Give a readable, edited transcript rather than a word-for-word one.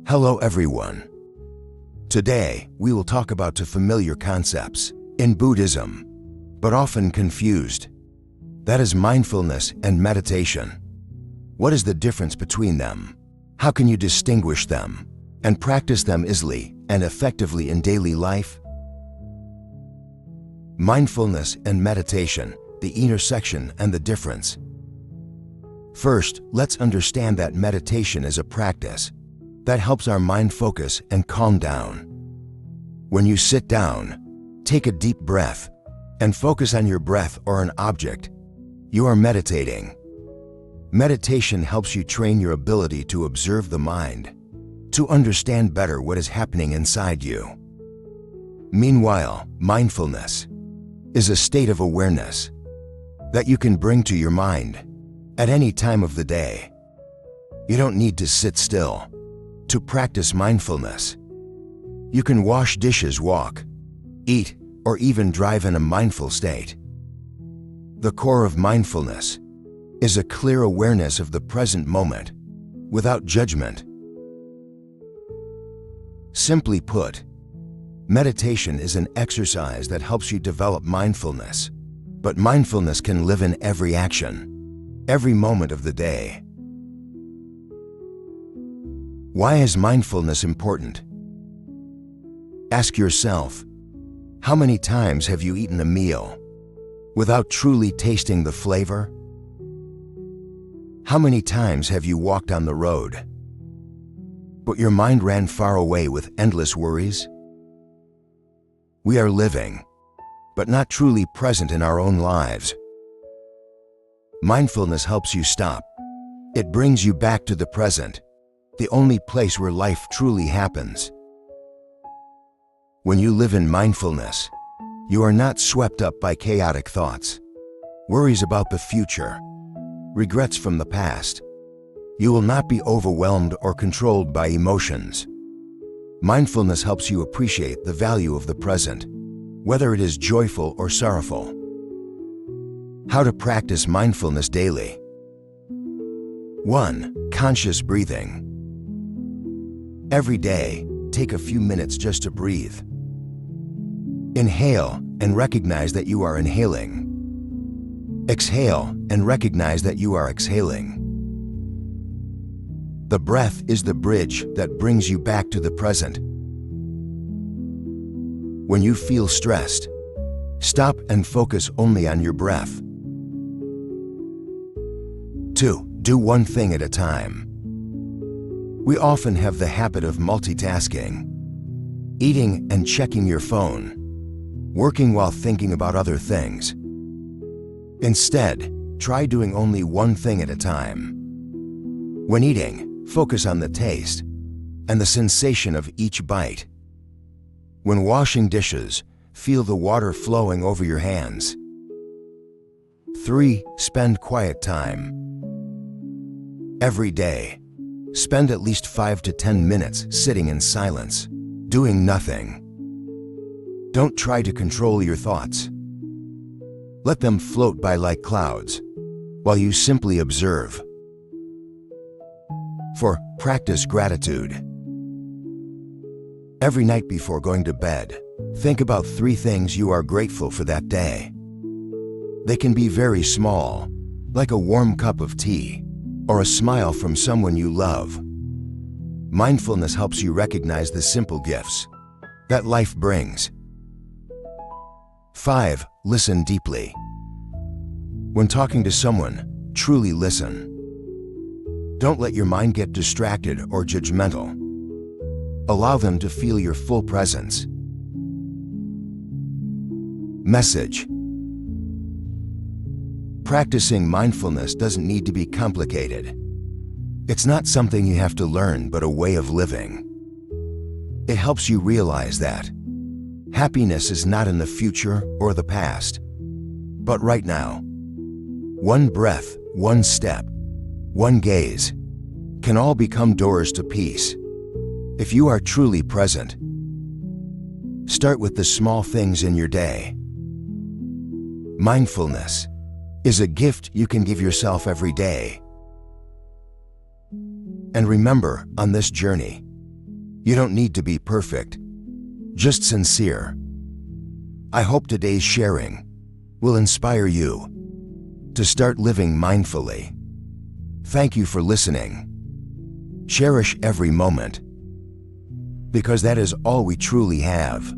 Hello everyone. Today, we will talk about two familiar concepts in Buddhism, but often confused. That is mindfulness and meditation. What is the difference between them? How can you distinguish them and practice them easily and effectively in daily life? Mindfulness and meditation, the intersection and the difference. First, let's understand that meditation is a practice that helps our mind focus and calm down. When you sit down, take a deep breath and focus on your breath or an object. You are meditating. Meditation helps you train your ability to observe the mind, to understand better what is happening inside you. Meanwhile, mindfulness is a state of awareness that you can bring to your mind at any time of the day. You don't need to sit still to practice mindfulness. You can wash dishes, walk, eat, or even drive in a mindful state. The core of mindfulness is a clear awareness of the present moment without judgment. Simply put, meditation is an exercise that helps you develop mindfulness, but mindfulness can live in every action, every moment of the day. Why is mindfulness important? Ask yourself, how many times have you eaten a meal without truly tasting the flavor? How many times have you walked on the road, but your mind ran far away with endless worries? We are living, but not truly present in our own lives. Mindfulness helps you stop. It brings you back to the present, the only place where life truly happens. When you live in mindfulness, you are not swept up by chaotic thoughts, worries about the future, regrets from the past. You will not be overwhelmed or controlled by emotions. Mindfulness helps you appreciate the value of the present, whether it is joyful or sorrowful. How to practice mindfulness daily. 1. Conscious breathing. Every day, take a few minutes just to breathe. Inhale and recognize that you are inhaling. Exhale and recognize that you are exhaling. The breath is the bridge that brings you back to the present. When you feel stressed, stop and focus only on your breath. 2. Do one thing at a time. We often have the habit of multitasking, eating and checking your phone, working while thinking about other things. Instead, try doing only one thing at a time. When eating, focus on the taste and the sensation of each bite. When washing dishes, feel the water flowing over your hands. 3. Spend quiet time. Every day, spend at least 5 to 10 minutes sitting in silence, doing nothing. Don't try to control your thoughts. Let them float by like clouds, while you simply observe. 4. Practice gratitude. Every night before going to bed, think about 3 things you are grateful for that day. They can be very small, like a warm cup of tea, or a smile from someone you love. Mindfulness helps you recognize the simple gifts that life brings. 5. Listen deeply. When talking to someone, truly listen. Don't let your mind get distracted or judgmental. Allow them to feel your full presence. Message. Practicing mindfulness doesn't need to be complicated. It's not something you have to learn, but a way of living. It helps you realize that happiness is not in the future or the past, but right now. One breath, one step, one gaze can all become doors to peace. If you are truly present, start with the small things in your day. Mindfulness is a gift you can give yourself every day. And remember, on this journey, You don't need to be perfect, just sincere. I hope today's sharing will inspire you to start living mindfully. Thank you for listening. Cherish every moment, because that is all we truly have.